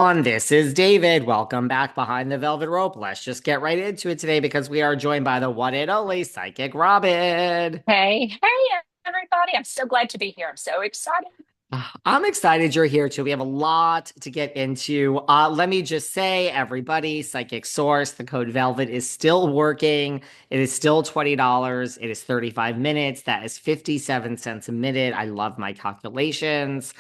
This is David. Welcome back behind the velvet rope. Let's just get right into it today because we are joined by the one and only Psychic Robin. Hey, everybody. I'm so glad to be here. I'm so excited. I'm excited you're here too. We have a lot to get into. Let me just say, everybody, Psychic Source, the code Velvet is still working. It is still $20. It is 35 minutes. That is 57 cents a minute. I love my calculations.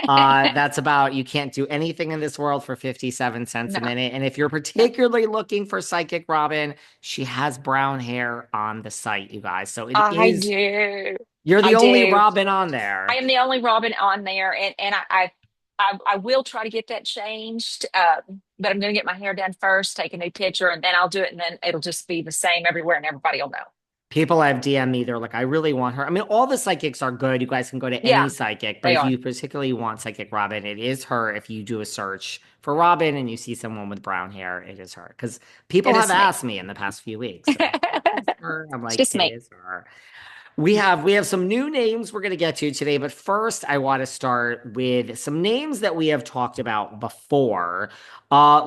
That's about you can't do anything in this world for 57 cents a No, minute. And if you're no, particularly looking for Psychic Robin, she has brown hair on the site, you guys. So it I is, do. you're I the only do. Robin on I there. am the only Robin on there, and I will try to get that changed. But I'm going to get my hair done first, take a new picture, and then I'll do it, and then it'll just be the same everywhere, and everybody will know. People have DM me, they're like, I really want her. I mean, all the psychics are good. You guys can go to any Yeah, psychic, but they if are. you particularly want Psychic Robin, it is her. If you do a search for Robin and you see someone with brown hair, it is her. Because people It have is me. asked me in the past few weeks, they're like, is it her? I'm It's like, just it me. is her. We have some new names we're going to get to today, but first I want to start with some names that we have talked about before.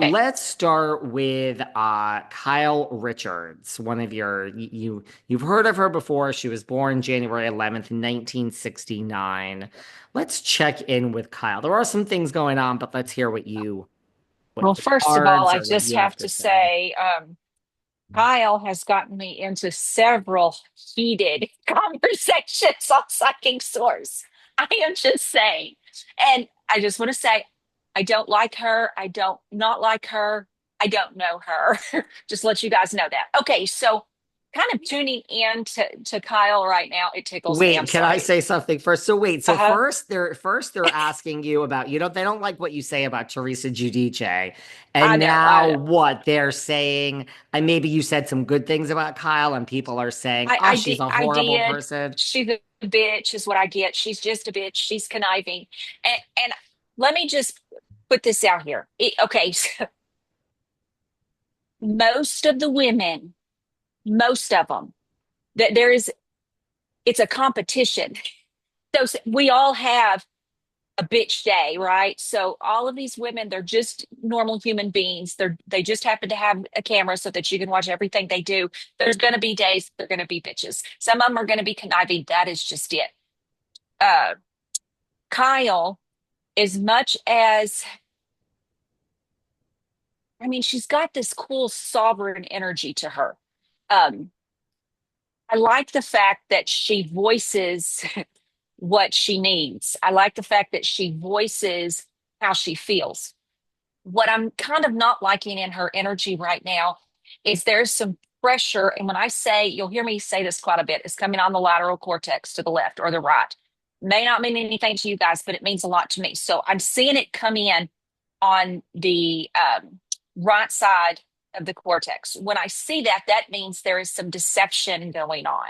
Okay. Let's start with Kyle Richards. One of you've heard of her before. She was born January 11th, 1969. Let's check in with Kyle. There are some things going on, but let's hear Well, what the first of all, cards I or what just you have have to to say. say, Kyle has gotten me into several heated conversations on Sucking Source. I am just saying. And I just want to say, I don't like her. I don't not like her. I don't know her. Just let you guys know that. Okay, so kind of tuning in to Kyle right now, it tickles me. I'm Wait, can I sorry. say something first? So wait, so Uh-huh. first they're asking you about they don't like what you say about Teresa Giudice. I And know, I now know. what they're saying, and maybe you said some good things about Kyle, and people are saying, oh, she's a I horrible did. person. She's a bitch, is what I get. She's just a bitch. She's conniving. And let me just put this out here. Okay, so most of the women, most of them, that there is, it's a competition. So we all have a bitch day, right? So all of these women, they're just normal human beings. They just happen to have a camera so that you can watch everything they do. There's going to be days they're going to be bitches. Some of them are going to be conniving. That is just it. Uh, Kyle, as much as I mean, she's got this cool sovereign energy to her. Um, I like the fact that she voices what she needs. I like the fact that she voices how she feels. What I'm kind of not liking in her energy right now is there's some pressure. And when I say, you'll hear me say this quite a bit, it's coming on the lateral cortex to the left or the right. May not mean anything to you guys, but it means a lot to me. So I'm seeing it come in on the right side of the cortex. When I see that, that means there is some deception going on.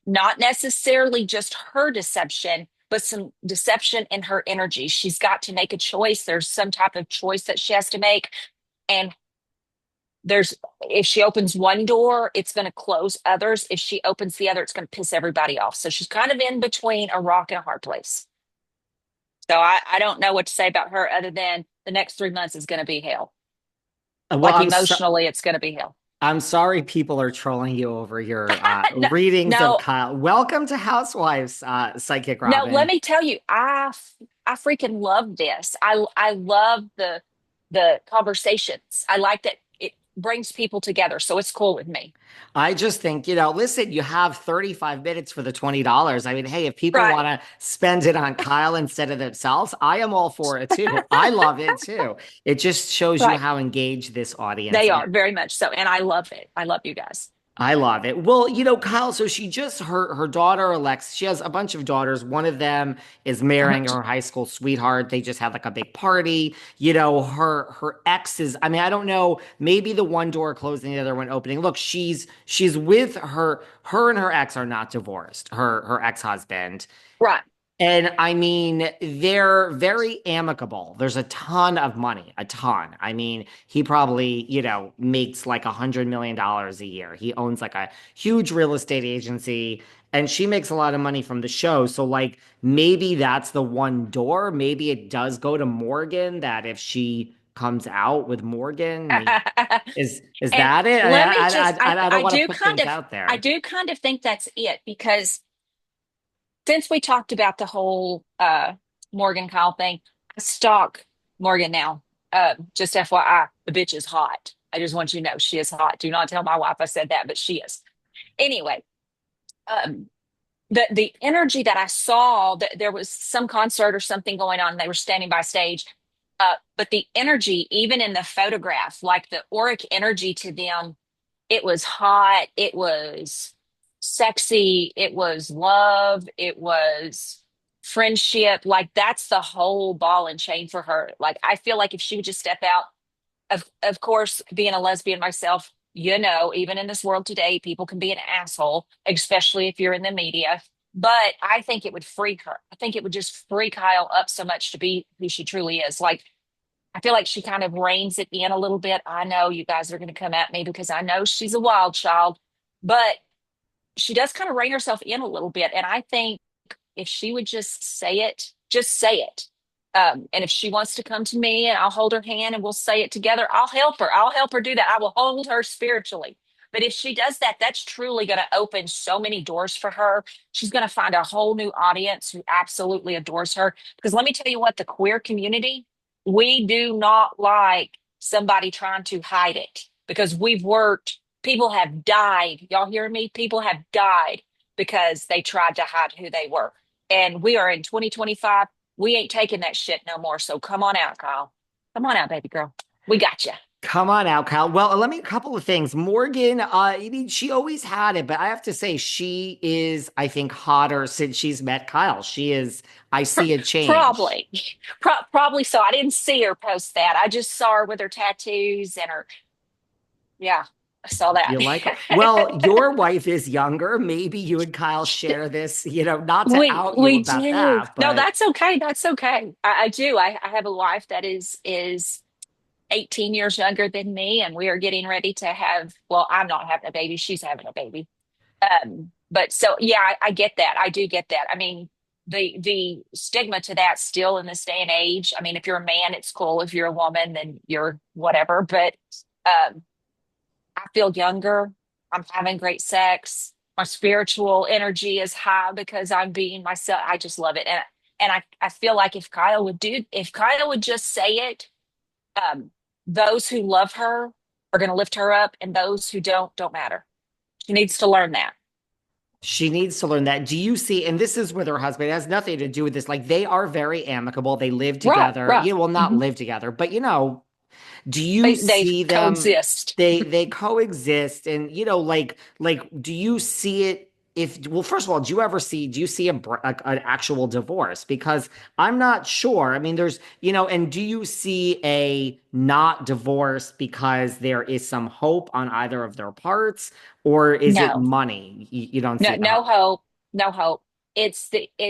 Not necessarily just her deception, but some deception in her energy. She's got to make a choice. There's some type of choice that she has to make. And there's, if she opens one door, it's going to close others. If she opens the other, it's going to piss everybody off. So she's kind of in between a rock and a hard place. So I don't know what to say about her other than the next 3 months is going to be hell. Well, Like emotionally, it's going to be hell. I'm sorry people are trolling you over your No, readings of no, Kyle. Welcome to Housewives, Psychic no, let Robin. me tell you, I freaking love this. I love the conversations. I like that it brings people together. So it's cool with me. I just think, listen, you have 35 minutes for the $20. I mean, hey, if people Right. want to spend it on Kyle instead of themselves, I am all for it too. I love it too. It just shows you Right. how engaged this audience They is. are very much so. And I love it. I love you guys. I love it. Well, Kyle, so she just her daughter Alex, she has a bunch of daughters. One of them is Uh-huh. marrying her high school sweetheart. They just had like a big party. Her ex is, I mean, I don't know, maybe the one door closing, the other one opening. Look, she's with her and her ex are not divorced. Her ex-husband. Right. And I mean, they're very amicable. There's a ton of money, a ton. I mean, he probably, makes like $100 million a year. He owns like a huge real estate agency, and she makes a lot of money from the show. So, like, maybe that's the one door. Maybe it does go to Morgan that if she comes out with Morgan? Is And that it? let me just, I don't want to put things out I there. do kind of think that's it because since we talked about the whole Morgan Kyle thing, I stalk Morgan now. Just FYI, the bitch is hot. I just want you to know she is hot. Do not tell my wife I said that, but she is. Anyway, um, the energy that I saw that there was some concert or something going on, and they were standing by stage. But the energy, even in the photograph, like the auric energy to them, it was hot, it was sexy, it was love, it was friendship. Like that's the whole ball and chain for her. Like I feel like if she would just step out, of course, being a lesbian myself, even in this world today, people can be an asshole, especially if you're in the media. But I think it would freak her. I think it would just freak Kyle up so much to be who she truly is. Like I feel like she kind of reins it in a little bit. I know you guys are going to come at me because I know she's a wild child, but she does kind of rein herself in a little bit. And I think if she would just say it. And if she wants to come to me and I'll hold her hand and we'll say it together, I'll help her. I'll help her do that. I will hold her spiritually. But if she does that, that's truly going to open so many doors for her. She's going to find a whole new audience who absolutely adores her. Because let me tell you what, the queer community, we do not like somebody trying to hide it because we've worked, people have died. Y'all hear me? People have died because they tried to hide who they were. And we are in 2025. We ain't taking that shit no more. So come on out, Kyle. Come on out, baby girl. We got you. Come on out, Kyle. Well, let me a couple of things. Morgan, I mean, she always had it, but I have to say she is, I think, hotter since she's met Kyle. She is, I see a change. Probably, probably so. I didn't see her post that. I just saw her with her tattoos and her. Yeah, I saw that. You like her? Well, your wife is younger. Maybe you and Kyle share this, not to out you We about do. that, No, but that's okay. That's okay. I do. I have a wife that is 18 years younger than me, and we are getting ready to have. Well, I'm not having a baby. She's having a baby. But so yeah, I get that. I do get that. I mean, the stigma to that still in this day and age. I mean, if you're a man, it's cool. If you're a woman, then you're whatever. But um, I feel younger. I'm having great sex. My spiritual energy is high because I'm being myself. I just love it. And I feel like if Kyle would just say it, um, those who love her are going to lift her up, and those who don't matter. She needs to learn that. she needs to learn that. Do you see, and this is with her husband, it has nothing to do with this. Like they are very amicable. They live Right, together, right. well, not Mhm. live together, but do you They see them? coexist. They coexist, and do you see it? If well, first of all, do you see an actual divorce? Because I'm not sure. I mean, and do you see a not divorce because there is some hope on either of their parts, or is it No, money? You don't no, see the no hope. hope, no hope. It's